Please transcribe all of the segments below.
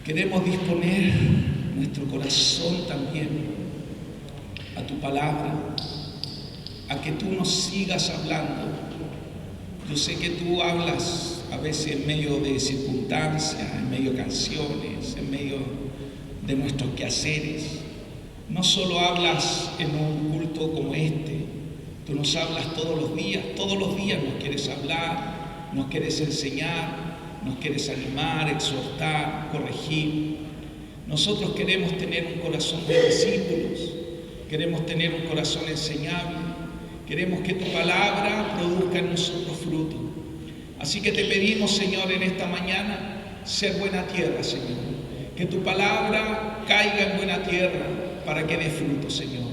Queremos disponer nuestro corazón también a tu palabra, a que tú nos sigas hablando. Yo sé que tú hablas a veces en medio de circunstancias, en medio de canciones, en medio de nuestros quehaceres. No solo hablas en un culto como este, tú nos hablas todos los días nos quieres hablar, nos quieres enseñar, nos quieres animar, exhortar, corregir. Nosotros queremos tener un corazón de discípulos, queremos tener un corazón enseñable, queremos que tu palabra produzca en nosotros fruto. Así que te pedimos, Señor, en esta mañana, ser buena tierra, Señor. Que tu palabra caiga en buena tierra para que dé fruto, Señor.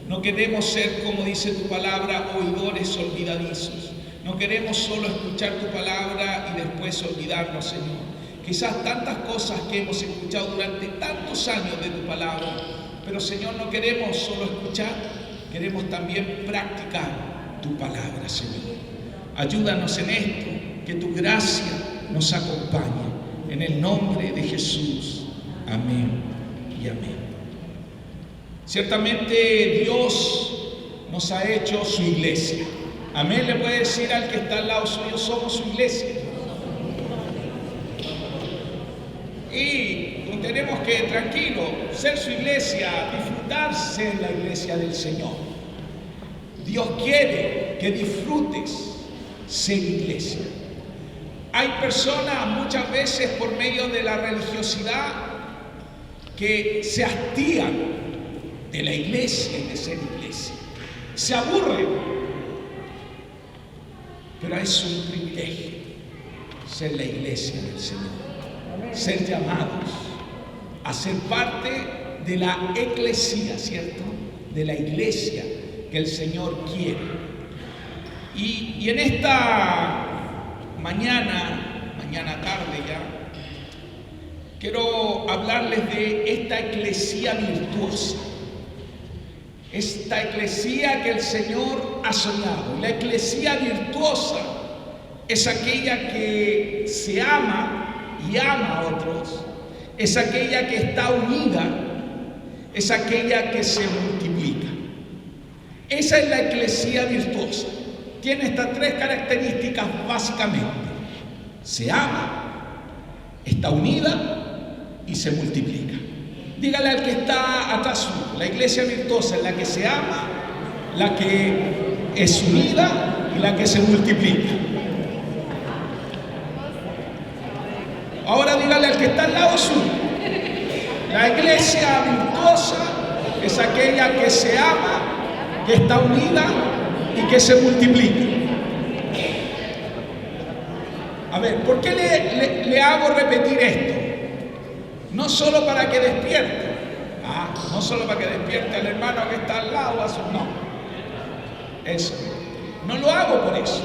No queremos ser, como dice tu palabra, oidores olvidadizos. No queremos solo escuchar tu palabra y después olvidarnos, Señor. Quizás tantas cosas que hemos escuchado durante tantos años de tu palabra, pero, Señor, no queremos solo escuchar, queremos también practicar tu palabra, Señor. Ayúdanos en esto, que tu gracia nos acompañe. En el nombre de Jesús. Amén y amén. Ciertamente Dios nos ha hecho su iglesia. Amén. Le puede decir al que está al lado suyo, somos su iglesia. Y tenemos que, tranquilo, ser su iglesia, disfrutarse en la iglesia del Señor. Dios quiere que disfrutes ser iglesia. Hay personas muchas veces por medio de la religiosidad que se hastían de la iglesia y de ser iglesia. Se aburren. Pero es un privilegio ser la iglesia del Señor. Ser llamados a ser parte de la eclesía, ¿cierto? De la iglesia que el Señor quiere. Y en esta mañana tarde ya, quiero hablarles de esta eclesía virtuosa. Esta eclesía que el Señor ha soñado. La eclesía virtuosa es aquella que se ama y ama a otros. Es aquella que está unida. Es aquella que se multiplica. Esa es la eclesía virtuosa. Tiene estas tres características básicamente. Se ama, está unida y se multiplica. Dígale al que está atrás suyo, la iglesia virtuosa es la que se ama, la que es unida y la que se multiplica. Ahora dígale al que está al lado suyo, la iglesia virtuosa es aquella que se ama, que está unida y que se multiplica. A ver, ¿por qué le hago repetir esto? No solo para que despierte. No solo para que despierte al hermano que está al lado. No. Eso. No lo hago por eso.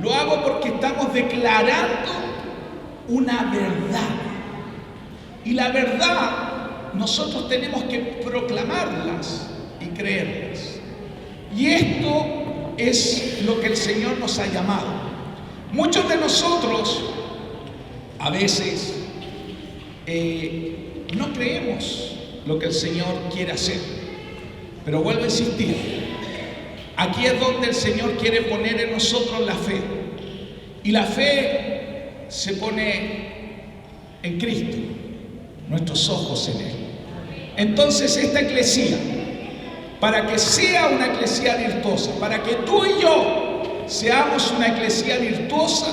Lo hago porque estamos declarando una verdad. Y la verdad nosotros tenemos que proclamarlas y creerlas. Y esto es lo que el Señor nos ha llamado. Muchos de nosotros a veces no creemos lo que el Señor quiere hacer. Pero vuelvo a insistir. Aquí es donde el Señor quiere poner en nosotros la fe. Y la fe se pone en Cristo, nuestros ojos en Él. Entonces esta eclesía, para que sea una eclesía virtuosa, para que tú y yo seamos una eclesía virtuosa,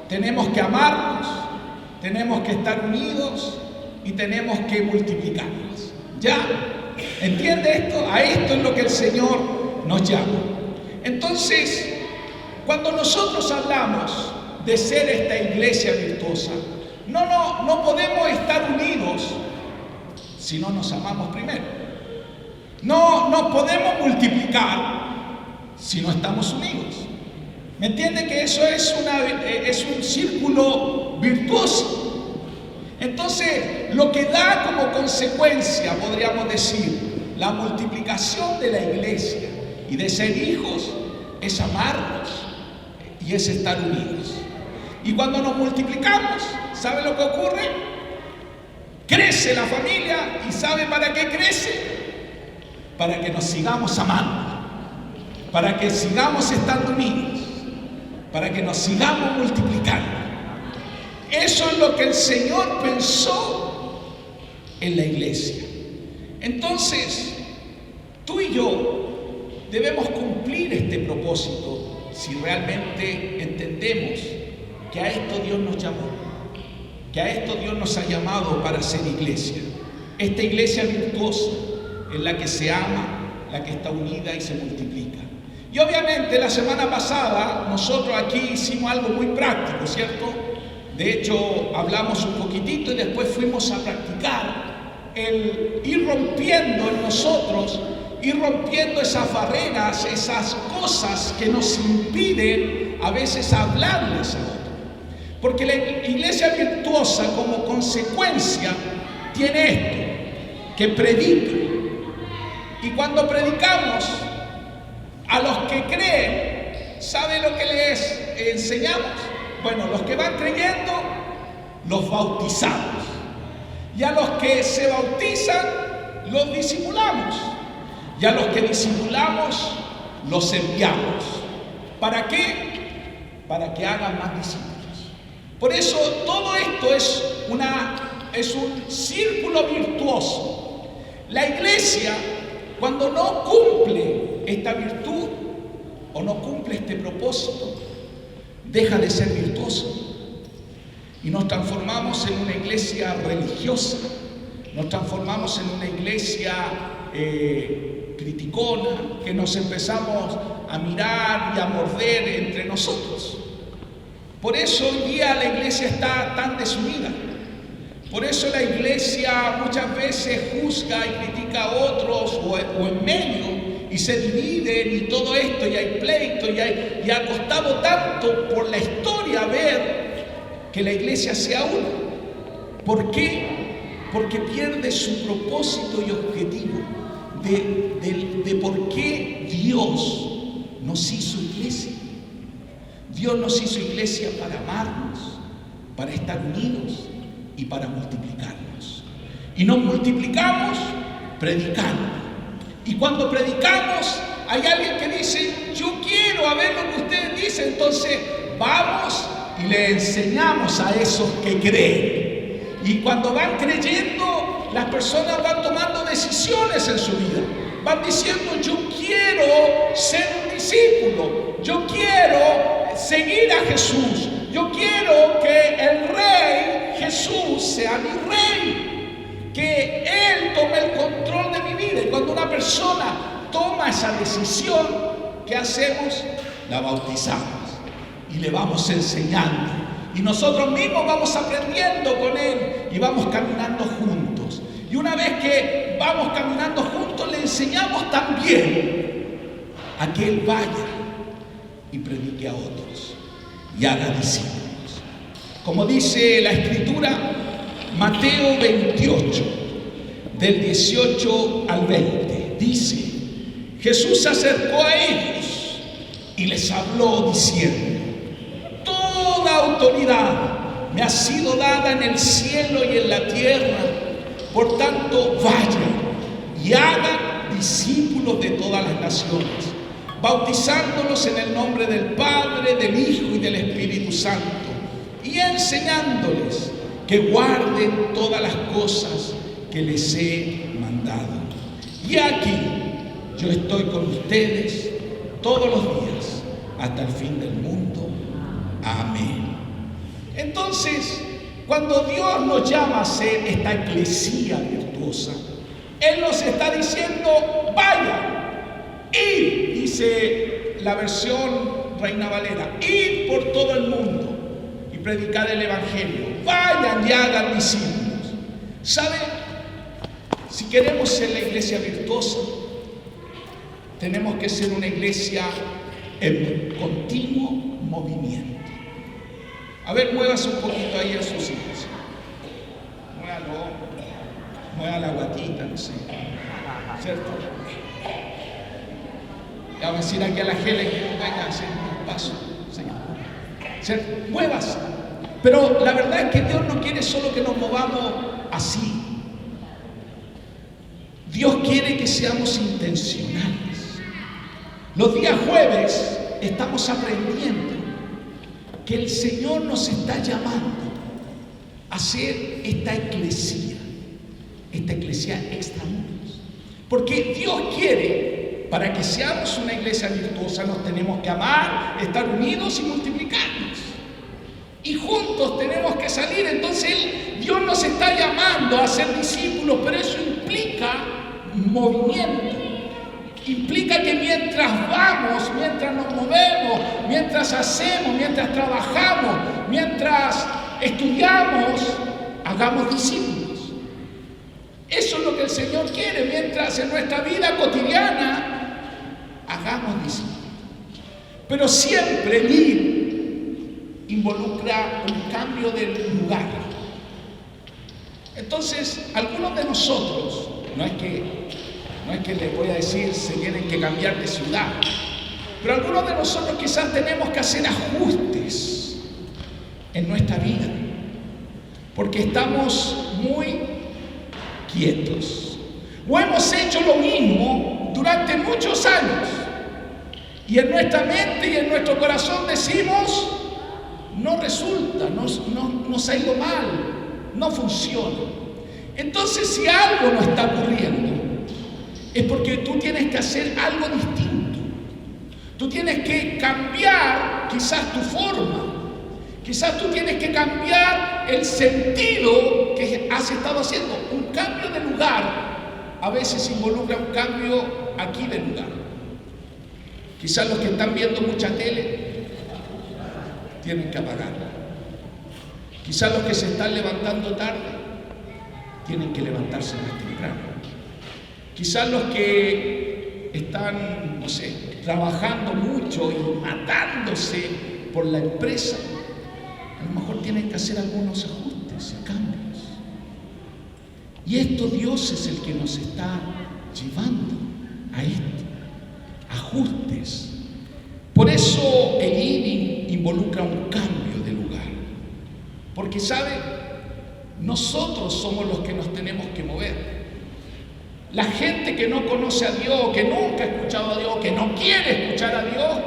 tenemos que amarnos, tenemos que estar unidos y tenemos que multiplicarnos. ¿Ya? ¿Entiende esto? A esto es lo que el Señor nos llama. Entonces, cuando nosotros hablamos de ser esta iglesia virtuosa, no podemos estar unidos si no nos amamos primero. No podemos multiplicar si no estamos unidos. ¿Me entiende que eso es un círculo virtuoso? Entonces, lo que da como consecuencia, podríamos decir, la multiplicación de la iglesia y de ser hijos, es amarnos y es estar unidos. Y cuando nos multiplicamos, ¿sabe lo que ocurre? Crece la familia y ¿sabe para qué crece? Para que nos sigamos amando, para que sigamos estando unidos, para que nos sigamos multiplicando. Eso es lo que el Señor pensó en la iglesia. Entonces, tú y yo debemos cumplir este propósito si realmente entendemos que a esto Dios nos llamó, que a esto Dios nos ha llamado para ser iglesia. Esta iglesia virtuosa en la que se ama, la que está unida y se multiplica. Y obviamente la semana pasada nosotros aquí hicimos algo muy práctico, ¿cierto? De hecho, hablamos un poquitito y después fuimos a practicar el ir rompiendo en nosotros, ir rompiendo esas barreras, esas cosas que nos impiden a veces hablarles a otros. Porque la iglesia virtuosa como consecuencia tiene esto, que predica. Y cuando predicamos, a los que creen, ¿sabe lo que les enseñamos? Bueno, los que van creyendo, los bautizamos. Y a los que se bautizan, los disimulamos. Y a los que disimulamos, los enviamos. ¿Para qué? Para que hagan más discípulos. Por eso todo esto es un círculo virtuoso. La iglesia, cuando no cumple esta virtud o no cumple este propósito, deja de ser virtuoso y nos transformamos en una iglesia religiosa, nos transformamos en una iglesia criticona, que nos empezamos a mirar y a morder entre nosotros. Por eso hoy día la iglesia está tan desunida. Por eso la iglesia muchas veces juzga y critica a otros o en medio y se dividen y todo esto y hay pleito y ha costado tanto por la historia ver que la iglesia sea una. ¿Por qué? Porque pierde su propósito y objetivo de por qué Dios nos hizo iglesia. Dios nos hizo iglesia para amarnos, para estar unidos y para multiplicarnos. Y nos multiplicamos predicando. Y cuando predicamos, hay alguien que dice, yo quiero a ver lo que ustedes dicen. Entonces vamos y le enseñamos a esos que creen. Y cuando van creyendo, las personas van tomando decisiones en su vida. Van diciendo, yo quiero ser un discípulo. Yo quiero seguir a Jesús. Yo quiero que el Rey Jesús sea mi Rey, que Él tome el control de mi vida. Y cuando una persona toma esa decisión, ¿qué hacemos? La bautizamos y le vamos enseñando. Y nosotros mismos vamos aprendiendo con Él y vamos caminando juntos. Y una vez que vamos caminando juntos, le enseñamos también a que Él vaya y predique a otros y haga discípulos. Como dice la Escritura, Mateo 28, del 18 al 20, dice, Jesús se acercó a ellos y les habló diciendo, toda autoridad me ha sido dada en el cielo y en la tierra, por tanto vayan y hagan discípulos de todas las naciones, bautizándolos en el nombre del Padre, del Hijo y del Espíritu Santo, y enseñándoles que guarden todas las cosas que les he mandado. Y aquí yo estoy con ustedes todos los días hasta el fin del mundo. Amén. Entonces, cuando Dios nos llama a ser esta eclesía virtuosa, Él nos está diciendo, vayan, id, dice la versión Reina Valera, id por todo el mundo y predicar el Evangelio. Vayan y hagan discípulos. ¿Saben? Si queremos ser la iglesia virtuosa, tenemos que ser una iglesia en continuo movimiento. A ver, muévase un poquito ahí en sus hijos. Mueva la guatita, no sé. ¿Cierto? Le vamos a decir aquí a la Helen que venga a hacer un paso, Señor. ¿Cierto? Muévase. Pero la verdad es que Dios no quiere quiere solo que nos movamos así. Dios quiere que seamos intencionales. Los días jueves estamos aprendiendo que el Señor nos está llamando a ser esta eclesía extramuros. Porque Dios quiere, para que seamos una iglesia virtuosa, nos tenemos que amar, estar unidos y multiplicarnos. Y juntos tenemos que salir. Entonces Dios nos está llamando a ser discípulos, pero eso implica movimiento. Implica que mientras vamos, mientras nos movemos, mientras hacemos, mientras trabajamos, mientras estudiamos, hagamos discípulos. Eso es lo que el Señor quiere, mientras en nuestra vida cotidiana hagamos discípulos. Pero siempre el ir involucra un cambio del lugar. Entonces, algunos de nosotros, no es que les voy a decir se tienen que cambiar de ciudad, pero algunos de nosotros quizás tenemos que hacer ajustes en nuestra vida, porque estamos muy quietos, o hemos hecho lo mismo durante muchos años, y en nuestra mente y en nuestro corazón decimos, no resulta, nos ha ido mal, no funciona. Entonces, si algo no está ocurriendo, es porque tú tienes que hacer algo distinto. Tú tienes que cambiar quizás tu forma. Quizás tú tienes que cambiar el sentido que has estado haciendo. Un cambio de lugar a veces involucra un cambio aquí de lugar. Quizás los que están viendo mucha tele tienen que apagarla. Quizás los que se están levantando tarde tienen que levantarse más temprano. Quizás los que están, trabajando mucho y matándose por la empresa, a lo mejor tienen que hacer algunos ajustes y cambios. Y esto Dios es el que nos está llevando a esto, ajustes. Por eso el ir involucra un cambio de lugar. Porque, ¿sabe? Nosotros somos los que nos tenemos que mover. La gente que no conoce a Dios, que nunca ha escuchado a Dios, que no quiere escuchar a Dios,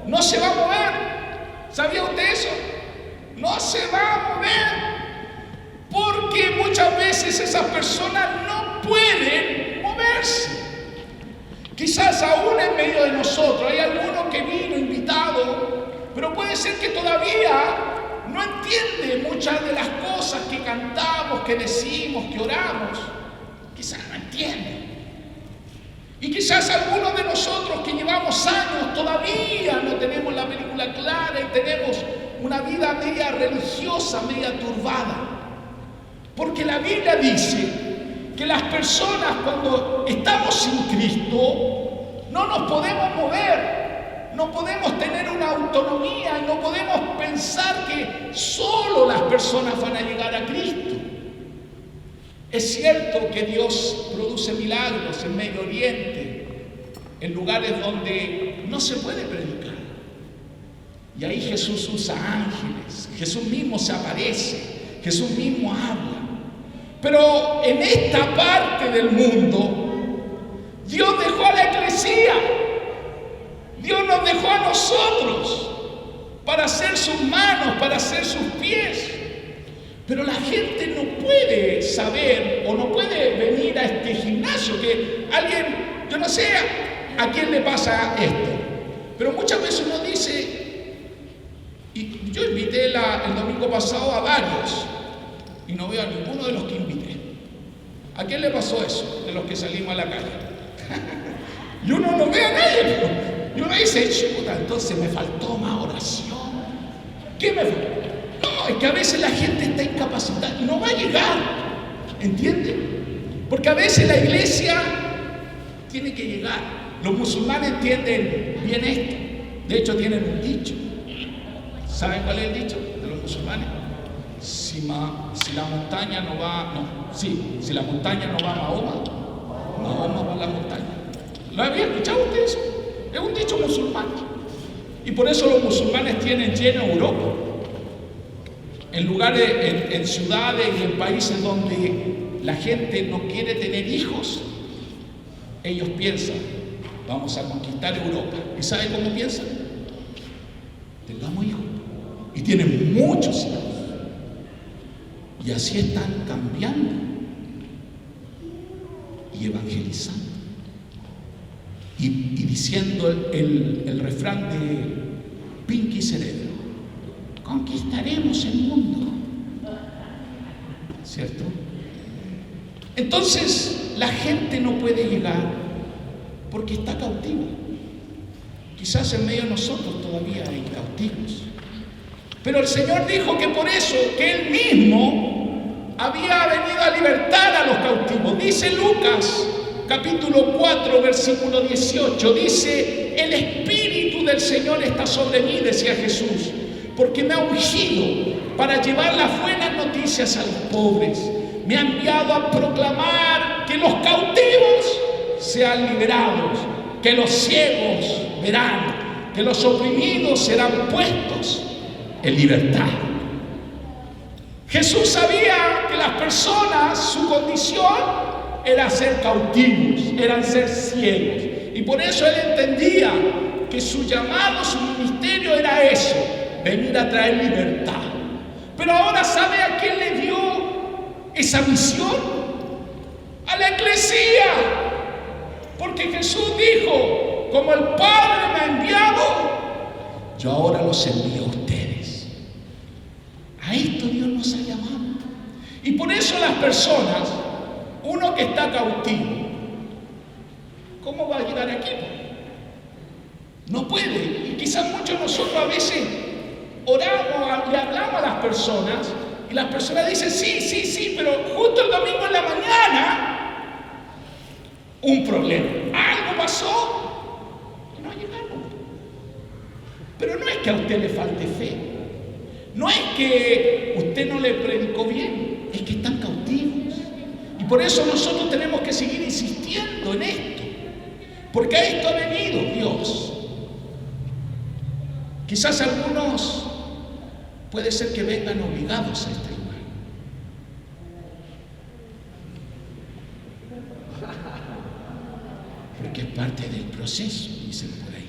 no se va a mover. ¿Sabía usted eso? No se va a mover. Porque muchas veces esas personas no pueden moverse. Quizás aún en medio de nosotros hay alguno que vino invitado, pero puede ser que todavía no entiende muchas de las cosas que cantamos, que decimos, que oramos. Quizás no entiende. Y quizás algunos de nosotros que llevamos años todavía no tenemos la película clara y tenemos una vida media religiosa, media turbada. Porque la Biblia dice que las personas cuando estamos sin Cristo no nos podemos mover, no podemos tener una autonomía y no podemos pensar que solo las personas van a llegar a Cristo. Es cierto que Dios produce milagros en Medio Oriente, en lugares donde no se puede predicar. Y ahí Jesús usa ángeles, Jesús mismo se aparece, Jesús mismo habla. Pero en esta parte del mundo, Dios dejó a la eclesía, Dios nos dejó a nosotros para ser sus manos, para ser sus pies. Pero la gente no puede saber o no puede venir a este gimnasio, que alguien, yo no sé a quién le pasa esto, pero muchas veces uno dice, y yo invité el domingo pasado a varios, y no veo a ninguno de los que invité. ¿A quién le pasó eso, de los que salimos a la calle? Y uno no ve a nadie, y uno dice, chuta, entonces me faltó más oración. ¿Qué me faltó? No, es que a veces la gente está incapacitada y no va a llegar, ¿entiende? Porque a veces la iglesia tiene que llegar. Los musulmanes entienden bien esto. De hecho, tienen un dicho. ¿Saben cuál es el dicho de los musulmanes? Si la montaña no va, si la montaña no va a Mahoma, Mahoma va a la montaña. ¿Lo había escuchado usted eso? Es un dicho musulmán. Y por eso los musulmanes tienen lleno Europa. en lugares, en ciudades y en países donde la gente no quiere tener hijos, ellos piensan, vamos a conquistar Europa. ¿Y sabe cómo piensan? Tengamos hijos. Y tienen muchos hijos. Y así están cambiando y evangelizando. Y diciendo el refrán de Pinky Cerebro: conquistaremos el mundo. ¿Cierto? Entonces la gente no puede llegar porque está cautiva. Quizás en medio de nosotros todavía hay cautivos. Pero el Señor dijo que por eso, que Él mismo había venido a libertar a los cautivos. Dice Lucas capítulo 4 versículo 18, dice: el Espíritu del Señor está sobre mí, decía Jesús, porque me ha ungido para llevar las buenas noticias a los pobres. Me ha enviado a proclamar que los cautivos sean liberados, que los ciegos verán, que los oprimidos serán puestos en libertad. Jesús sabía que las personas, su condición era ser cautivos, eran ser ciegos. Y por eso Él entendía que su llamado, su ministerio era eso, venir a traer libertad. Pero ahora, ¿sabe a quién le dio esa misión? A la eclesía. Porque Jesús dijo: como el Padre me ha enviado, yo ahora los envío a ustedes. A esto Dios nos ha llamado. Y por eso las personas, uno que está cautivo, ¿cómo va a llegar aquí? No puede. Y quizás muchos de nosotros a veces oramos y hablamos a las personas, y las personas dicen sí, pero justo el domingo en la mañana, un problema, algo pasó y no llegamos. Pero no es que a usted le falte fe, no es que usted no le predicó bien, es que están cautivos. Y por eso nosotros tenemos que seguir insistiendo en esto, porque a esto ha venido Dios. Quizás algunos puede ser que vengan obligados a esta imagen. Porque es parte del proceso, dicen por ahí.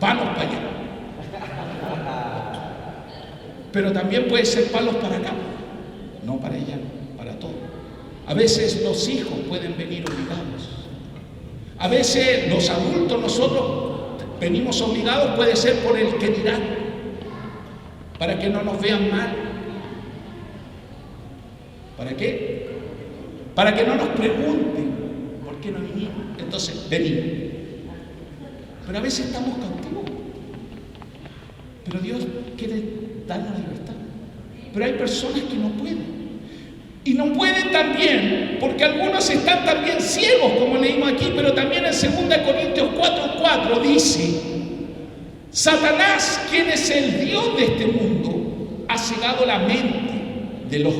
Palos para allá. Pero también puede ser palos para acá. No para ella, para todo. A veces los hijos pueden venir obligados. A veces los adultos, nosotros venimos obligados, puede ser por el que dirán, para que no nos vean mal. ¿Para qué? Para que no nos pregunten por qué no vinimos. Entonces, venimos. Pero a veces estamos cautivos. Pero Dios quiere darnos libertad. Pero hay personas que no pueden. Y no pueden también, porque algunos están también ciegos, como leímos aquí, pero también en 2 Corintios 4:4 dice: Satanás, quien es el Dios de este mundo, ha cegado la mente de los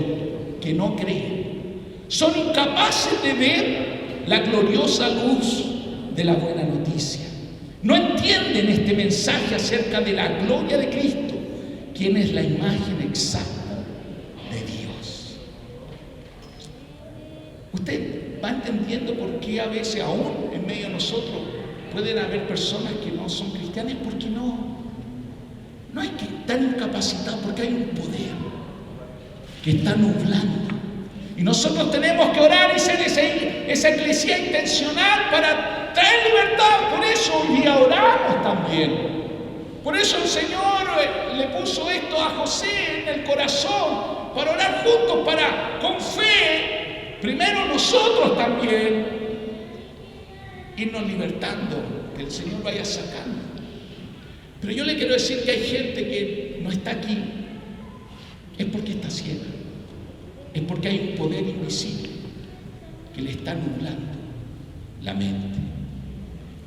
que no creen. Son incapaces de ver la gloriosa luz de la buena noticia. No entienden este mensaje acerca de la gloria de Cristo, quien es la imagen exacta de Dios. Usted va entendiendo por qué a veces aún en medio de nosotros pueden haber personas que no son cristianas, porque no es que están incapacitados, porque hay un poder que está nublando. Y nosotros tenemos que orar y ser esa iglesia intencional para traer libertad. Por eso hoy día oramos también. Por eso el Señor le puso esto a José en el corazón, para orar juntos, para con fe, primero nosotros también, irnos libertando, que el Señor vaya sacando. Pero yo le quiero decir que hay gente que no está aquí, es porque está ciega, es porque hay un poder invisible que le está nublando la mente.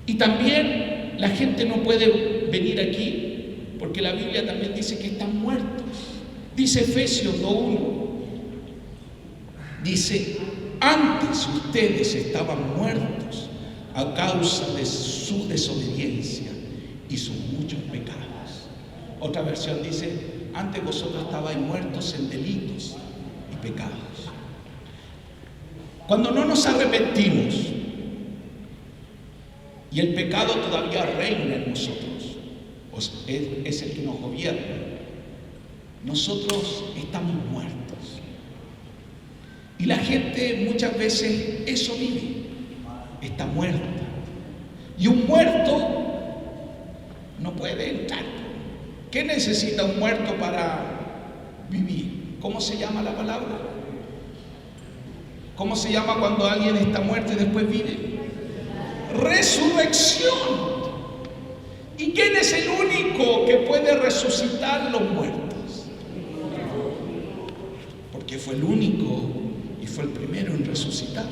Y también la gente no puede venir aquí porque la Biblia también dice que están muertos. Dice Efesios 2:1, dice: antes ustedes estaban muertos a causa de su desobediencia y sus muchos pecados. Otra versión dice: antes vosotros estabais muertos en delitos y pecados. Cuando no nos arrepentimos y el pecado todavía reina en nosotros, es el que nos gobierna, nosotros estamos muertos. Y la gente muchas veces eso vive, está muerta. Y un muerto no puede entrar. ¿Qué necesita un muerto para vivir? ¿Cómo se llama la palabra? ¿Cómo se llama cuando alguien está muerto y después vive? Resurrección. ¿Y quién es el único que puede resucitar los muertos? Porque fue el único y fue el primero en resucitar.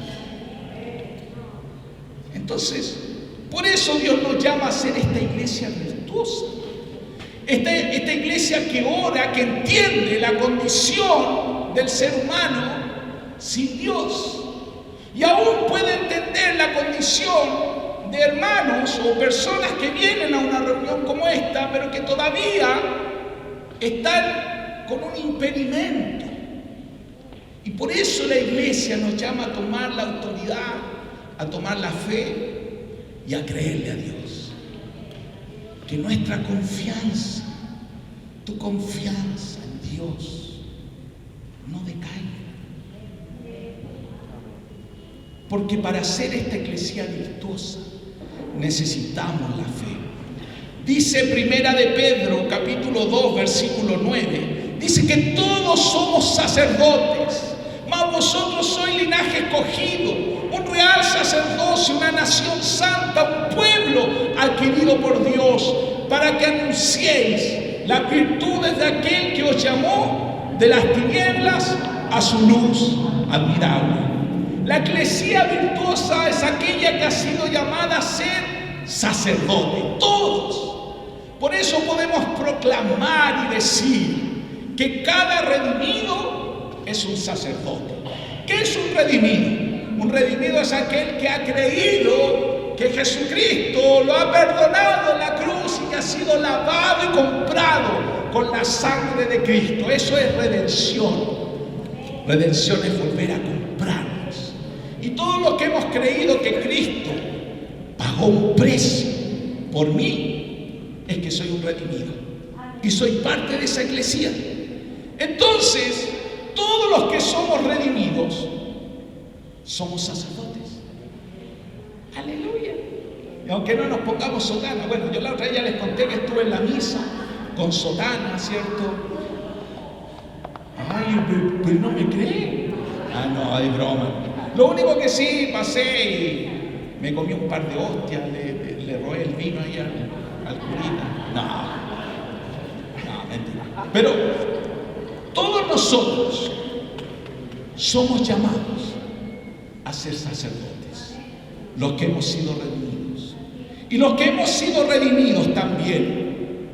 Entonces, por eso Dios nos llama a ser esta iglesia virtuosa. Esta iglesia que ora, que entiende la condición del ser humano sin Dios. Y aún puede entender la condición de hermanos o personas que vienen a una reunión como esta, pero que todavía están con un impedimento. Y por eso la iglesia nos llama a tomar la autoridad, a tomar la fe y a creerle a Dios. Que nuestra confianza, tu confianza en Dios, no decaiga. Porque para ser esta iglesia virtuosa necesitamos la fe. Dice Primera de Pedro, capítulo 2, versículo 9. Dice que todos somos sacerdotes, mas vosotros sois linaje escogido, un real sacerdocio, una nación santa, un pueblo adquirido por Dios, para que anunciéis las virtudes de aquel que os llamó de las tinieblas a su luz admirable. La eclesía virtuosa es aquella que ha sido llamada a ser sacerdote, todos. Por eso podemos proclamar y decir que cada redimido es un sacerdote. ¿Qué es un redimido? Un redimido es aquel que ha creído que Jesucristo lo ha perdonado en la cruz y que ha sido lavado y comprado con la sangre de Cristo. Eso es redención. Redención es volver a comprarnos. Y todos los que hemos creído que Cristo pagó un precio por mí, es que soy un redimido y soy parte de esa iglesia. Entonces, todos los que somos redimidos somos sacerdotes. Aleluya. Y aunque no nos pongamos sotana, bueno, yo la otra vez ya les conté que estuve en la misa con sotana, ¿cierto? Ay, pero no me creen. Ah, no, hay broma. Lo único que sí pasé y me comí un par de hostias, le robé el vino ahí al curita. No, mentira. Pero todos nosotros somos llamados a ser sacerdotes, los que hemos sido redimidos. Y los que hemos sido redimidos también,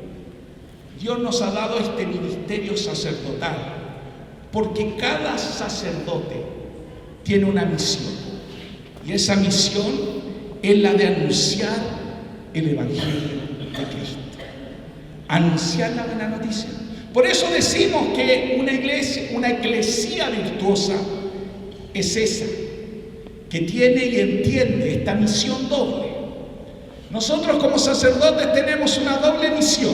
Dios nos ha dado este ministerio sacerdotal, porque cada sacerdote tiene una misión, y esa misión es la de anunciar el Evangelio de Cristo, anunciar la buena noticia. Por eso decimos que una eclesía virtuosa es esa, que tiene y entiende esta misión doble. Nosotros como sacerdotes tenemos una doble misión.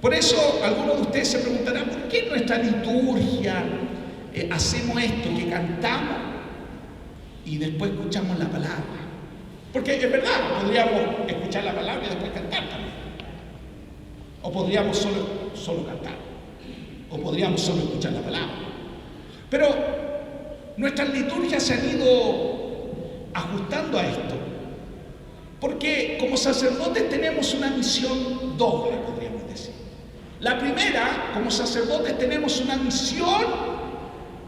Por eso algunos de ustedes se preguntarán, ¿por qué en nuestra liturgia hacemos esto, que cantamos y después escuchamos la palabra? Porque es verdad, podríamos escuchar la palabra y después cantar también. O podríamos solo cantar. O podríamos solo escuchar la palabra. Pero nuestras liturgias se han ido ajustando a esto. Porque como sacerdotes tenemos una misión doble, podríamos decir. La primera, como sacerdotes tenemos una misión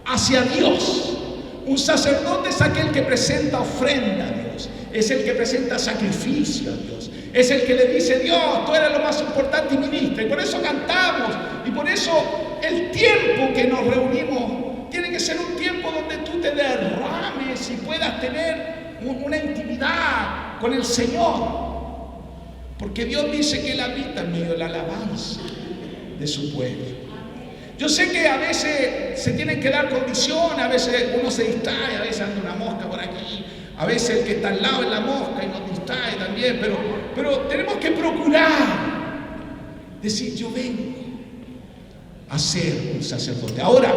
hacia Dios. Un sacerdote es aquel que presenta ofrenda a Dios, es el que presenta sacrificio a Dios, es el que le dice: Dios, tú eres lo más importante y ministra. Y por eso cantamos, y por eso el tiempo que nos reunimos tiene que ser un tiempo donde tú te derrames y puedas tener una intimidad con el Señor, porque Dios dice que Él habita en medio de la alabanza de su pueblo. Yo sé que a veces se tienen que dar condiciones, a veces uno se distrae, a veces anda una mosca por aquí, a veces el que está al lado es la mosca y nos distrae también, pero tenemos que procurar decir, yo vengo a ser un sacerdote. Ahora,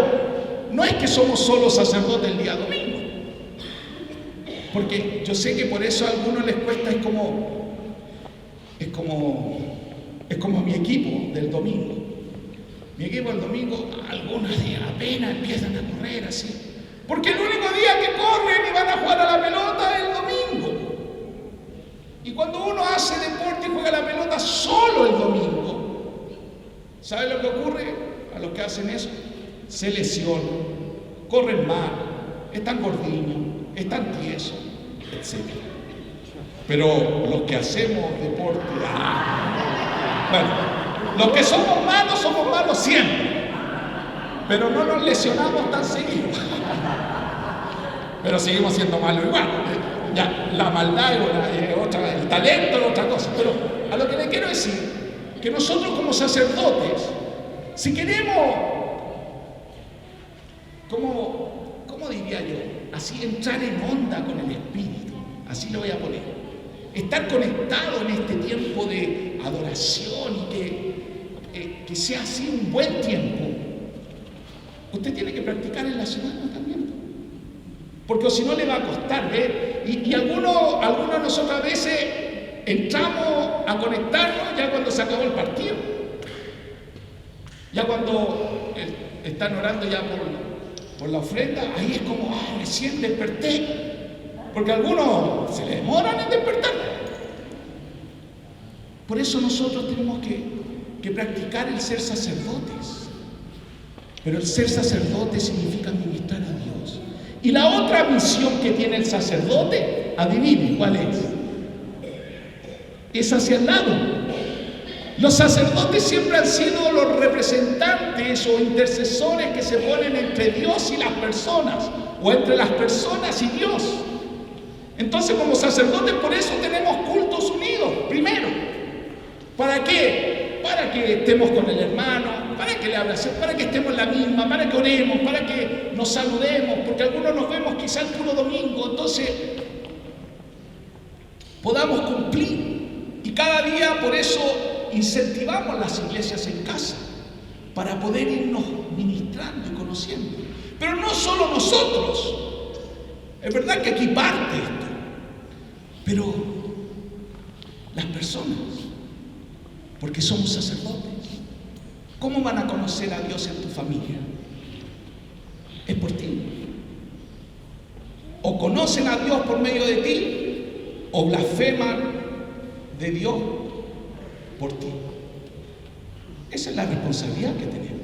no es que somos solo sacerdotes el día domingo, porque yo sé que por eso a algunos les cuesta, es como mi equipo del domingo. Mi equipo del domingo, algunos días apenas empiezan a correr así, porque el único día que corren y van a jugar a la pelota es el domingo. Y cuando uno hace deporte y juega la pelota solo el domingo, ¿sabe lo que ocurre a los que hacen eso? Se lesionan, corren mal, están gordinos, están tiesos, etc. Pero los que hacemos deporte, bueno, los que somos malos siempre, pero no nos lesionamos tan seguido. Pero seguimos siendo malos igual. Ya, la maldad es otra, el talento es otra cosa. Pero a lo que le quiero decir, que nosotros como sacerdotes, si queremos, ¿cómo diría yo? Así entrar en onda con el Espíritu, así lo voy a poner. Estar conectado en este tiempo de adoración y que sea así un buen tiempo. Usted tiene que practicar en la semana también, porque si no le va a costar, ¿ver? Y algunos de nosotros a veces entramos a conectarnos ya cuando se acabó el partido, ya cuando están orando ya por la ofrenda, ahí es como, recién desperté. Porque algunos se les demoran en despertar. Por eso nosotros tenemos que practicar el ser sacerdotes. Pero el ser sacerdote significa ministrar a Dios. Y la otra misión que tiene el sacerdote, adivinen cuál es. Es hacia el lado. Los sacerdotes siempre han sido los representantes o intercesores que se ponen entre Dios y las personas, o entre las personas y Dios. Entonces, como sacerdotes, por eso tenemos cultos unidos, primero. ¿Para qué? Para que estemos con el hermano, para que le abracemos, para que estemos en la misma, para que oremos, para que nos saludemos, porque algunos nos vemos quizá el puro domingo, entonces podamos cumplir. Y cada día, por eso, incentivamos las iglesias en casa, para poder irnos ministrando y conociendo. Pero no solo nosotros, es verdad que aquí parte esto, pero las personas, porque somos sacerdotes. ¿Cómo van a conocer a Dios en tu familia? Es por ti. O conocen a Dios por medio de ti, o blasfeman de Dios por ti. Esa es la responsabilidad que tenemos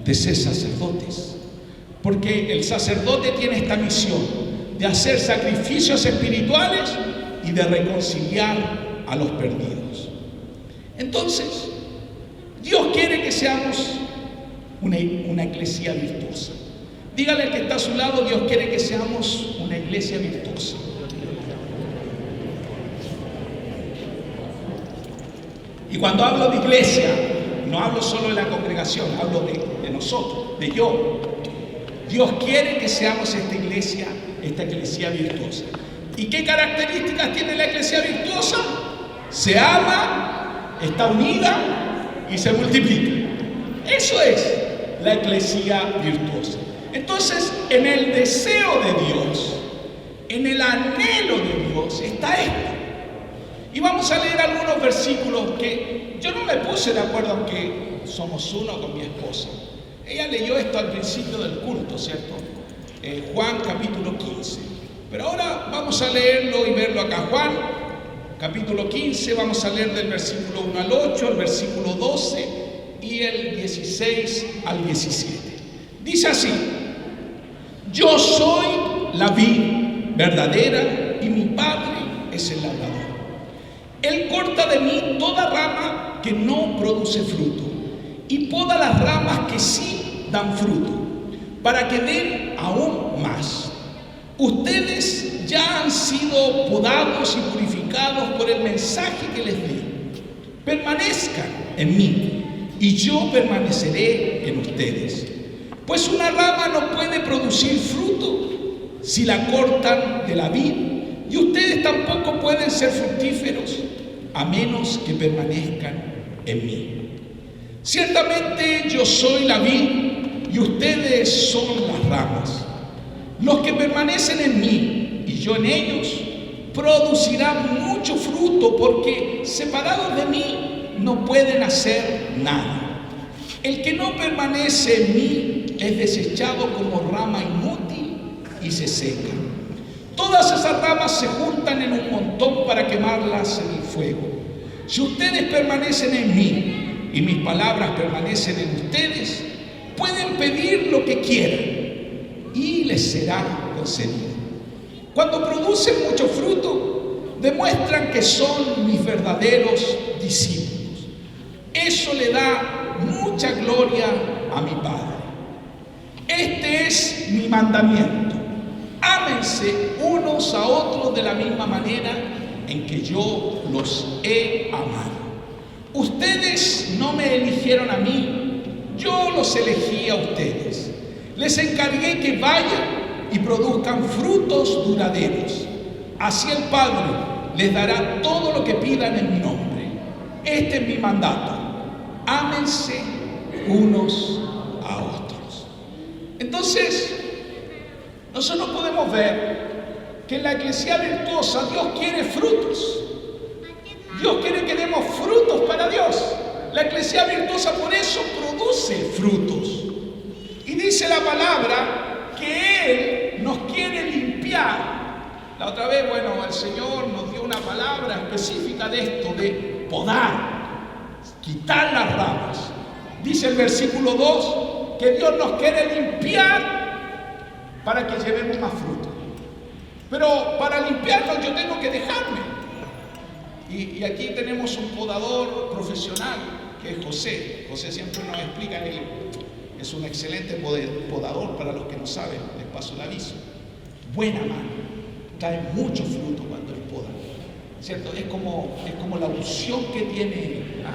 de ser sacerdotes. Porque el sacerdote tiene esta misión de hacer sacrificios espirituales y de reconciliar a los perdidos. Entonces, Dios quiere que seamos una iglesia virtuosa. Dígale al que está a su lado, Dios quiere que seamos una iglesia virtuosa. Y cuando hablo de iglesia, no hablo solo de la congregación, hablo de nosotros, de yo. Dios quiere que seamos esta iglesia virtuosa. ¿Y qué características tiene la iglesia virtuosa? Se ama, está unida y se multiplica. Eso es la iglesia virtuosa. Entonces, en el deseo de Dios, en el anhelo de Dios, está esto. Y vamos a leer algunos versículos que yo no me puse de acuerdo, aunque somos uno con mi esposa. Ella leyó esto al principio del culto, ¿cierto? Juan capítulo 15. Pero ahora vamos a leerlo y verlo acá. Juan capítulo 15, vamos a leer del versículo 1 al 8, el versículo 12 y el 16 al 17. Dice así: yo soy la vid verdadera y mi Padre es el labrador. Él corta de mí toda rama que no produce fruto y poda las ramas que sí dan fruto, para que den aún más. Ustedes ya han sido podados y purificados por el mensaje que les di. Permanezcan en mí y yo permaneceré en ustedes. Pues una rama no puede producir fruto si la cortan de la vid, y ustedes tampoco pueden ser fructíferos a menos que permanezcan en mí. Ciertamente yo soy la vid y ustedes son las ramas. Los que permanecen en mí y yo en ellos producirán mucho fruto, porque separados de mí no pueden hacer nada. El que no permanece en mí es desechado como rama inútil y se seca. Todas esas ramas se juntan en un montón para quemarlas en el fuego. Si ustedes permanecen en mí y mis palabras permanecen en ustedes, pueden pedir lo que quieran y les será concedido. Cuando producen mucho fruto, demuestran que son mis verdaderos discípulos. Eso le da mucha gloria a mi Padre. Este es mi mandamiento: ámense unos a otros de la misma manera en que yo los he amado. Ustedes no me eligieron a mí, yo los elegí a ustedes. Les encargué que vayan y produzcan frutos duraderos. Así el Padre les dará todo lo que pidan en mi nombre. Este es mi mandato: ámense unos a otros. Entonces, nosotros podemos ver que en la iglesia virtuosa Dios quiere frutos. Dios quiere que demos frutos para Dios. La iglesia virtuosa por eso produce frutos. Y dice la palabra que Él nos quiere limpiar. La otra vez, el Señor nos dio una palabra específica de esto, de podar, quitar las ramas. Dice el versículo 2 que Dios nos quiere limpiar para que llevemos más fruto. Pero para limpiarnos yo tengo que dejarme. Y aquí tenemos un podador profesional, que es José. José siempre nos explica que es un excelente podador. Para los que no saben, les paso el aviso. Buena mano, trae mucho fruto cuando él poda, ¿cierto? Es como la unción que tiene, ¿ah?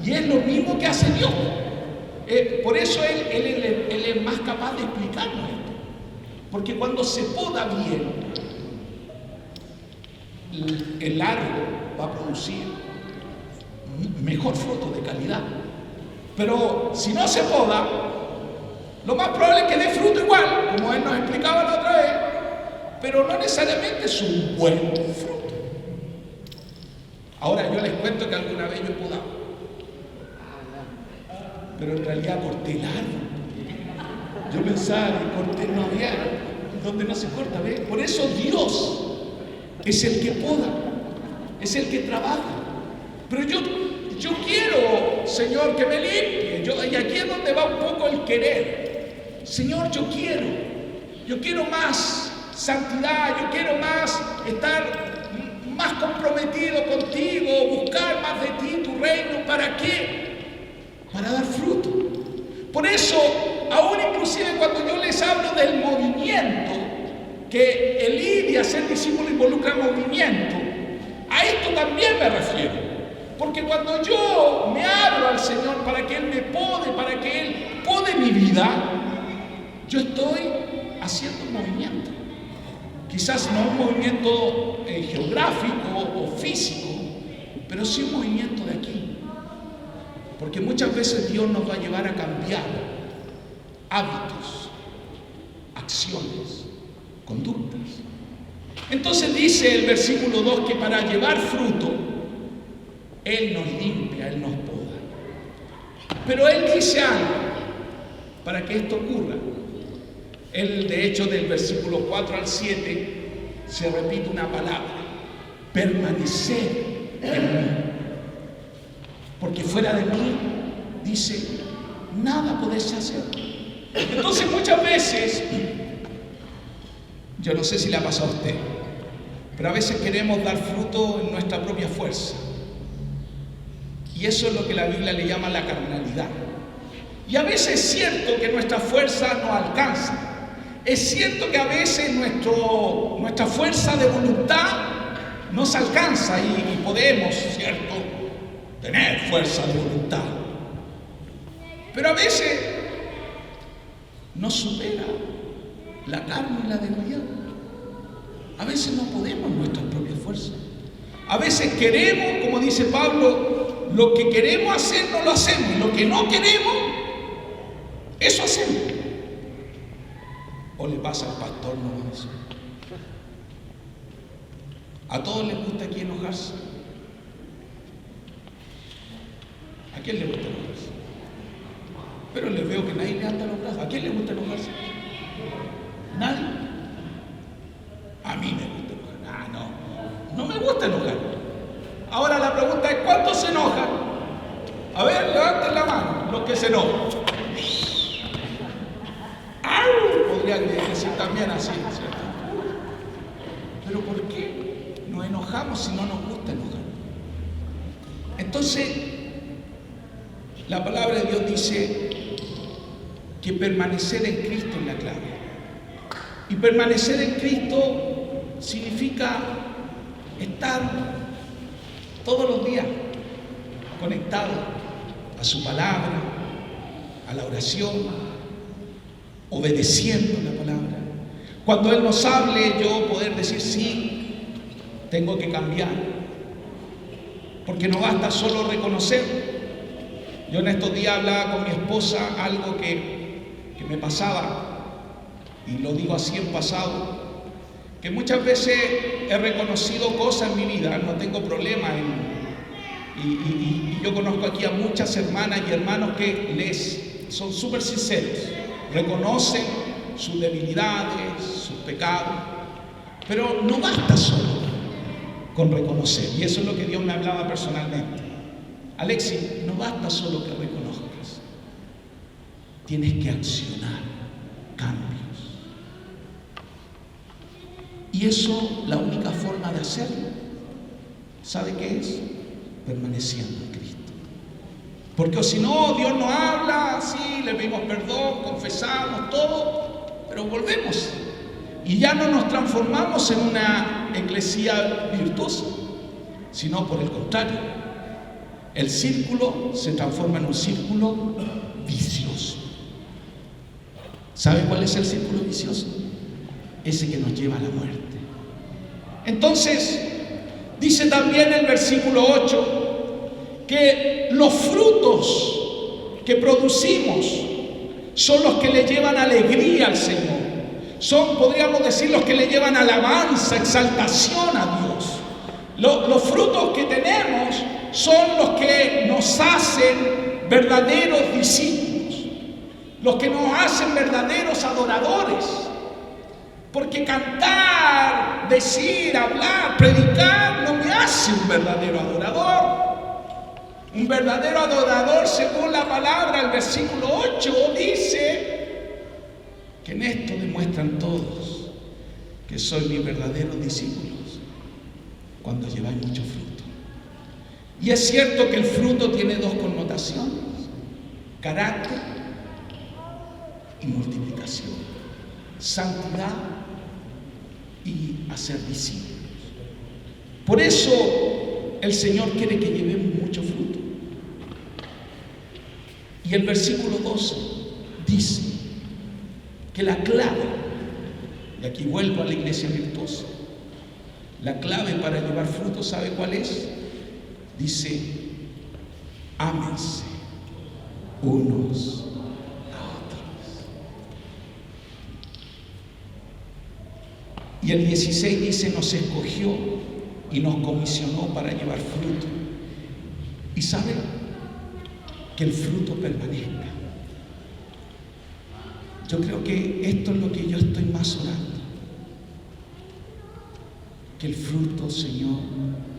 Y es lo mismo que hace Dios. Por eso él es más capaz de explicarnos esto. Porque cuando se poda bien, el árbol va a producir mejor fruto de calidad. Pero si no se poda, lo más probable es que dé fruto igual, como él nos explicaba la otra vez, pero no necesariamente es un buen fruto. Ahora yo les cuento que alguna vez yo he podado, pero en realidad corté el árbol. Yo pensaba que corté, no había donde no se corta, ¿ves? Por eso Dios es el que poda, es el que trabaja. Pero yo quiero, Señor, que me limpie. Y aquí es donde va un poco el querer. Señor, yo quiero más santidad, yo quiero estar más comprometido contigo, buscar más de ti, tu reino. ¿Para qué? Para dar fruto. Por eso, aún inclusive cuando yo les hablo del movimiento, que el ir y hacer discípulo involucra movimiento, a esto también me refiero. Porque cuando yo me abro al Señor para que Él me pode, para que Él pode mi vida, yo estoy haciendo un movimiento. Quizás no un movimiento geográfico o físico, pero sí un movimiento de aquí. Porque muchas veces Dios nos va a llevar a cambiar hábitos, acciones, conductas. Entonces dice el versículo 2 que para llevar fruto Él nos limpia, Él nos poda. Pero Él dice algo para que esto ocurra. Él, de hecho, del versículo 4 al 7 se repite una palabra: permanecer en mí. Porque fuera de mí, dice, nada podéis hacer. Entonces muchas veces, yo no sé si le ha pasado a usted, pero a veces queremos dar fruto en nuestra propia fuerza. Y eso es lo que la Biblia le llama la carnalidad. Y a veces es cierto que nuestra fuerza no alcanza. Es cierto que a veces nuestra fuerza de voluntad nos alcanza y podemos, ¿cierto?, tener fuerza de voluntad. Pero a veces nos supera la carne y la debilidad. A veces no podemos en nuestras propias fuerzas. A veces queremos, como dice Pablo, lo que queremos hacer no lo hacemos, y lo que no queremos, eso hacemos. ¿O le pasa al pastor no eso? ¿A todos les gusta aquí enojarse? ¿A quién le gusta enojarse? Pero les veo que nadie le anda los brazos. ¿A quién le gusta enojarse? ¿Nadie? A mí me gusta enojar. No me gusta enojar. Ahora la pregunta es, ¿cuántos se enojan? A ver, levanten la mano, los que se enojan. ¡Au! Podrían decir también así, ¿cierto? Pero ¿por qué nos enojamos si no nos gusta enojar? Entonces, la palabra de Dios dice que permanecer en Cristo es la clave. Y permanecer en Cristo significa estar todos los días conectado a su palabra, a la oración, obedeciendo la palabra. Cuando Él nos hable, yo poder decir sí, tengo que cambiar. Porque no basta solo reconocer. Yo en estos días hablaba con mi esposa algo que me pasaba, y lo digo así en pasado, que muchas veces he reconocido cosas en mi vida, no tengo problema y yo conozco aquí a muchas hermanas y hermanos que son súper sinceros, reconocen sus debilidades, sus pecados, pero no basta solo con reconocer, y eso es lo que Dios me hablaba personalmente. Alexis, no basta solo que reconozcas, tienes que accionar cambios. Y eso, la única forma de hacerlo, ¿sabe qué es? Permaneciendo en Cristo. Porque si no, Dios nos habla, sí, le pedimos perdón, confesamos todo, pero volvemos. Y ya no nos transformamos en una iglesia virtuosa, sino por el contrario. El círculo se transforma en un círculo vicioso. ¿Sabe cuál es el círculo vicioso? Ese que nos lleva a la muerte. Entonces, dice también el versículo 8 que los frutos que producimos son los que le llevan alegría al Señor. Son, podríamos decir, los que le llevan alabanza, exaltación a Dios. Los frutos que tenemos son los que nos hacen verdaderos discípulos, los que nos hacen verdaderos adoradores. Porque cantar, decir, hablar, predicar no me hace un verdadero adorador. Un verdadero adorador, según la palabra, el versículo 8 dice que en esto demuestran todos que sois mis verdaderos discípulos, cuando lleváis mucho fruto. Y es cierto que el fruto tiene dos connotaciones: carácter y multiplicación, santidad y hacer discípulos. Por eso el Señor quiere que llevemos mucho fruto. Y el versículo 12 dice que la clave, y aquí vuelvo a la iglesia virtuosa, la clave para llevar fruto, ¿sabe cuál es? Dice: ámense unos a otros. Y el 16 dice: nos escogió y nos comisionó para llevar fruto. Y sabe que el fruto permanezca. Yo creo que esto es lo que yo estoy más orando, que el fruto, Señor,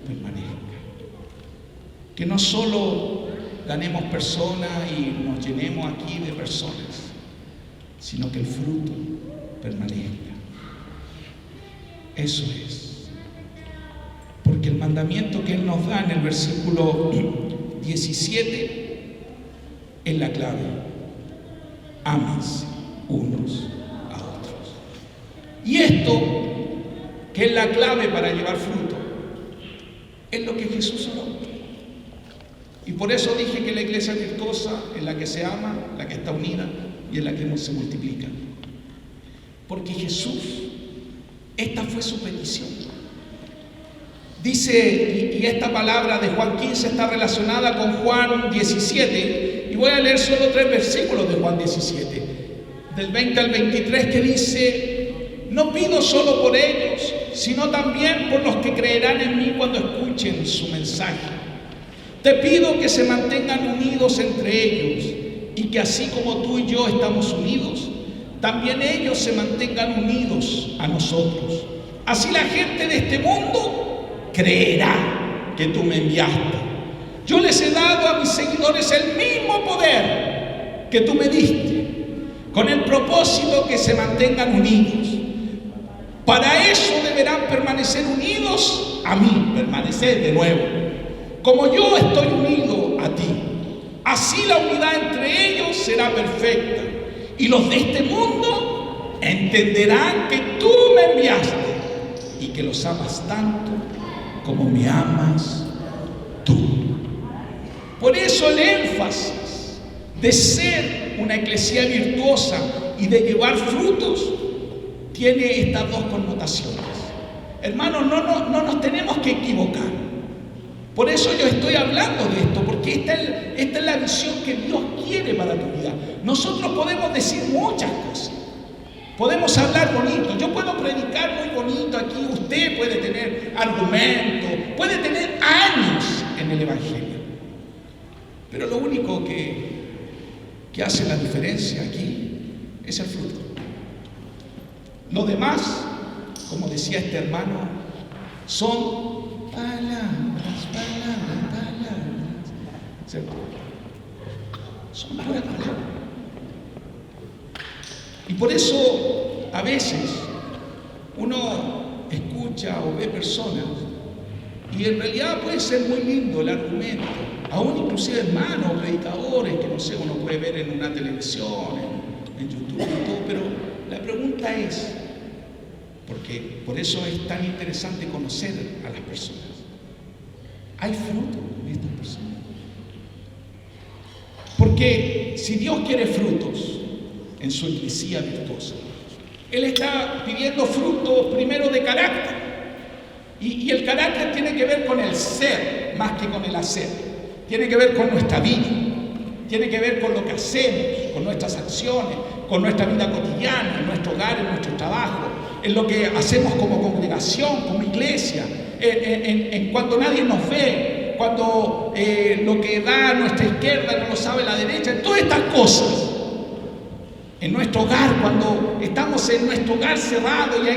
permanezca. Que no solo ganemos personas y nos llenemos aquí de personas, sino que el fruto permanezca. Eso es. Porque el mandamiento que Él nos da en el versículo 17 es la clave: ámense unos a otros. Y esto, que es la clave para llevar fruto, es lo que Jesús oró. Y por eso dije que la iglesia virtuosa es la que se ama, la que está unida y es la que se multiplica. Porque Jesús, esta fue su petición. Dice, y esta palabra de Juan 15 está relacionada con Juan 17, y voy a leer solo 3 versículos de Juan 17, del 20 al 23, que dice: no pido solo por ellos, sino también por los que creerán en mí cuando escuchen su mensaje. Te pido que se mantengan unidos entre ellos, y que así como tú y yo estamos unidos, también ellos se mantengan unidos a nosotros. Así la gente de este mundo creerá que tú me enviaste. Yo les he dado a mis seguidores el mismo poder que tú me diste, con el propósito que se mantengan unidos. Para eso deberán permanecer unidos a mí, permanecer de nuevo, como yo estoy unido a ti. Así la unidad entre ellos será perfecta, y los de este mundo entenderán que tú me enviaste y que los amas tanto como me amas tú. Por eso el énfasis de ser una iglesia virtuosa y de llevar frutos tiene estas 2 connotaciones. Hermanos, no nos tenemos que equivocar. Por eso yo estoy hablando de esto, porque esta es la visión que Dios quiere para tu vida. Nosotros podemos decir muchas cosas, podemos hablar bonito, yo puedo predicar muy bonito aquí, usted puede tener argumentos, puede tener años en el Evangelio, pero lo único que hace la diferencia aquí es el fruto. Lo demás, como decía este hermano, son palabras, ¿cierto? Son puras palabras. Y por eso a veces uno escucha o ve personas y en realidad puede ser muy lindo el argumento, aún inclusive hermanos, predicadores que no sé, uno puede ver en una televisión, en YouTube y todo, pero la pregunta es, porque por eso es tan interesante conocer a las personas, ¿hay fruto en estas personas? Porque si Dios quiere frutos en su iglesia virtuosa, Él está pidiendo frutos primero de carácter, y el carácter tiene que ver con el ser más que con el hacer, tiene que ver con nuestra vida, tiene que ver con lo que hacemos, con nuestras acciones, con nuestra vida cotidiana, en nuestro hogar, en nuestro trabajo, en lo que hacemos como congregación, como iglesia, en cuando nadie nos ve, cuando lo que da a nuestra izquierda no lo sabe la derecha, en todas estas cosas. En nuestro hogar, cuando estamos en nuestro hogar cerrado, y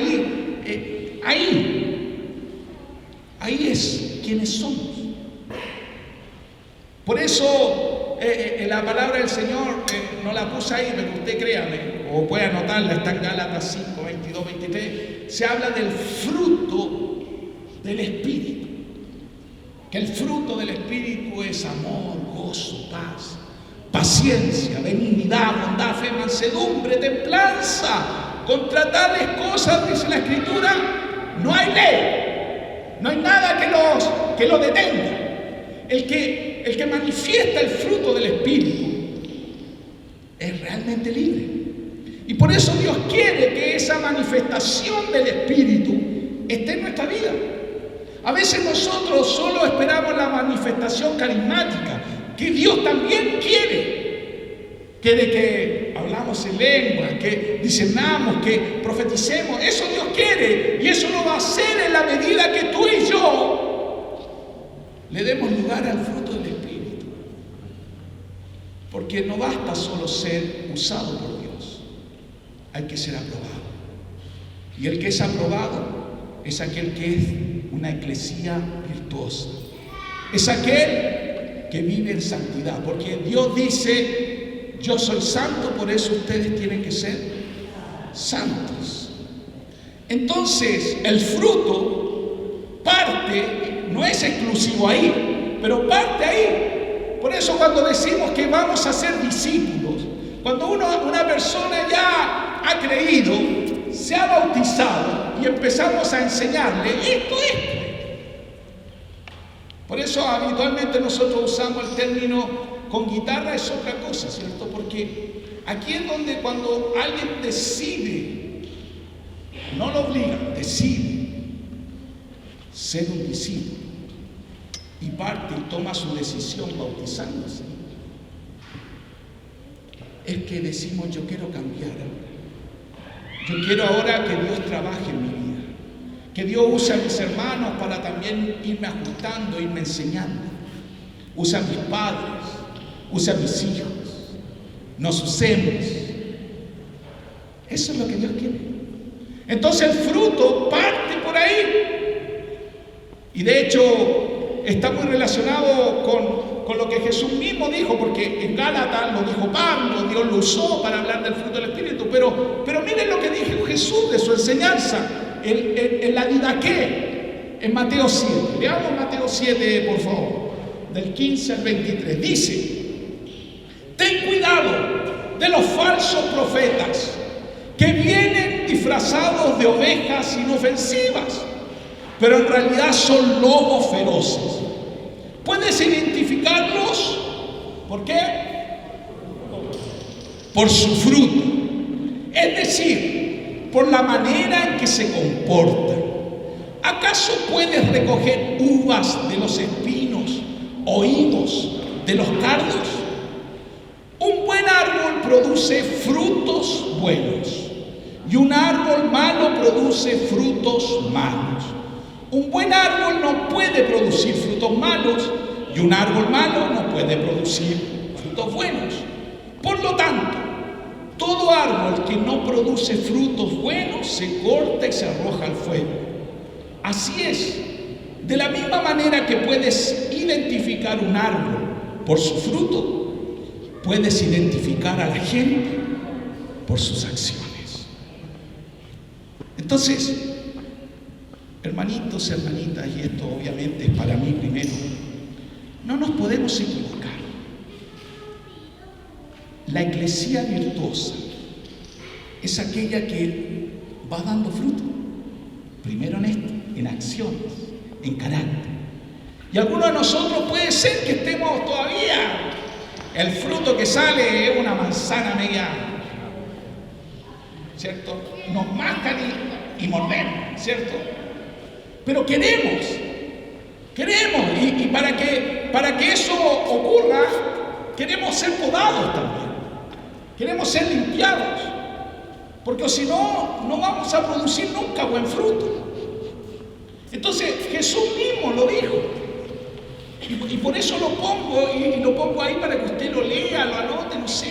ahí es quienes somos. Por eso la palabra del Señor no la puse ahí, pero usted créame, o puede anotarla, está en Gálatas 5, 22, 23, se habla del fruto del Espíritu, que el fruto del Espíritu es amor, gozo, paz, paciencia, benignidad, bondad, fe, mansedumbre, templanza. Contra tales cosas, dice la Escritura, no hay ley, no hay nada que lo detenga. El que manifiesta el fruto del Espíritu es realmente libre. Y por eso Dios quiere que esa manifestación del Espíritu esté en nuestra vida. A veces nosotros solo esperamos la manifestación carismática, que Dios también quiere. Quiere que hablamos en lengua, que discernamos, que profeticemos. Eso Dios quiere, y eso lo va a hacer en la medida que tú y yo le demos lugar al fruto del Espíritu. Porque no basta solo ser usado por Dios, hay que ser aprobado. Y el que es aprobado es aquel que es una iglesia virtuosa, es aquel que vive en santidad, porque Dios dice: yo soy santo, por eso ustedes tienen que ser santos. Entonces el fruto parte, no es exclusivo ahí, pero parte ahí. Por eso cuando decimos que vamos a ser discípulos, cuando una persona ya ha creído, se ha bautizado y empezamos a enseñarle esto. Por eso habitualmente nosotros usamos el término con guitarra es otra cosa, ¿cierto? Porque aquí es donde cuando alguien decide, no lo obliga, decide ser un discípulo y parte y toma su decisión bautizándose, es que decimos: yo quiero cambiar ahora. Yo quiero ahora que Dios trabaje en mi vida. Que Dios use a mis hermanos para también irme ajustando, irme enseñando. Usa a mis padres, usa a mis hijos. Nos usemos. Eso es lo que Dios quiere. Entonces el fruto parte por ahí. Y de hecho está muy relacionado con lo que Jesús mismo dijo, porque en Gálatas lo dijo Pablo, Dios lo usó para hablar del fruto del Espíritu. Pero miren lo que dijo Jesús de su enseñanza. En la Didaqué, en Mateo 7. Veamos Mateo 7, por favor, del 15 al 23. Dice: ten cuidado de los falsos profetas que vienen disfrazados de ovejas inofensivas, pero en realidad son lobos feroces. ¿Puedes identificarlos? ¿Por qué? Por su fruto. Es decir, por la manera en que se comportan. ¿Acaso puedes recoger uvas de los espinos o higos de los cardos? Un buen árbol produce frutos buenos y un árbol malo produce frutos malos. Un buen árbol no puede producir frutos malos y un árbol malo no puede producir frutos buenos. Por lo tanto, todo árbol que no produce frutos buenos se corta y se arroja al fuego. Así es, de la misma manera que puedes identificar un árbol por su fruto, puedes identificar a la gente por sus acciones. Entonces, hermanitos, hermanitas, y esto obviamente es para mí primero, no nos podemos equivocar. La eclesía virtuosa es aquella que va dando fruto, primero en acciones, en carácter. Y algunos de nosotros puede ser que estemos todavía, el fruto que sale es una manzana media, ¿cierto? Nos mascan y mordemos, ¿cierto? Pero queremos, y para que eso ocurra, queremos ser podados también. Queremos ser limpiados, porque si no, no vamos a producir nunca buen fruto. Entonces Jesús mismo lo dijo, y por eso lo pongo, y lo pongo ahí para que usted lo lea, lo anote, no sé,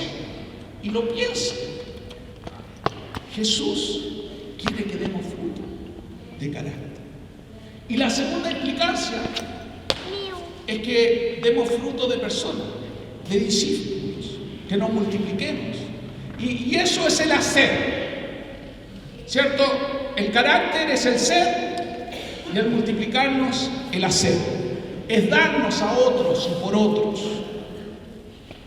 y lo piense. Jesús quiere que demos fruto de carácter. Y la segunda explicación es que demos fruto de personas, de discípulos, que nos multipliquemos. Y eso es el hacer, ¿cierto? El carácter es el ser y el multiplicarnos el hacer. Es darnos a otros y por otros.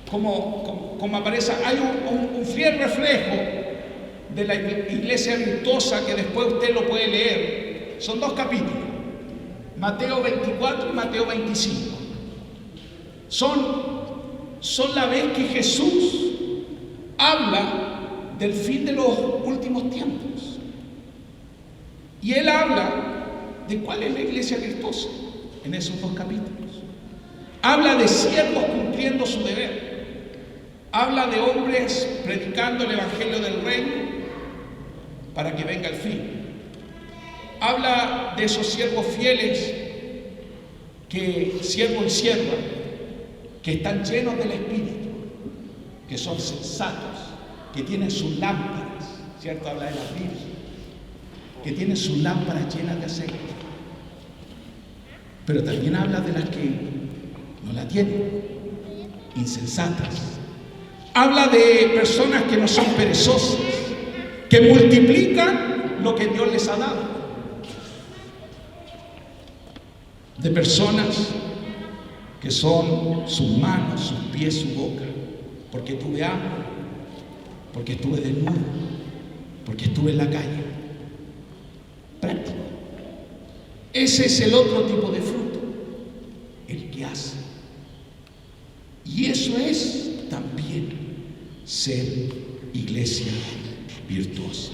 Como aparece, hay un fiel reflejo de la iglesia virtuosa que después usted lo puede leer. Son 2 capítulos, Mateo 24 y Mateo 25. Son la vez que Jesús habla del fin de los últimos tiempos. Y Él habla de cuál es la iglesia virtuosa en esos 2 capítulos. Habla de siervos cumpliendo su deber. Habla de hombres predicando el evangelio del reino para que venga el fin. Habla de esos siervos fieles, siervo y sierva, que están llenos del Espíritu, que son sensatos, que tienen sus lámparas, ¿cierto? Habla de las vírgenes, que tienen sus lámparas llenas de aceite. Pero también habla de las que no la tienen, insensatas. Habla de personas que no son perezosas, que multiplican lo que Dios les ha dado. De personas que son sus manos, sus pies, su boca, porque tuve hambre, porque estuve desnudo, porque estuve en la calle. Práctico. Ese es el otro tipo de fruto, el hace. Y eso es también ser iglesia virtuosa.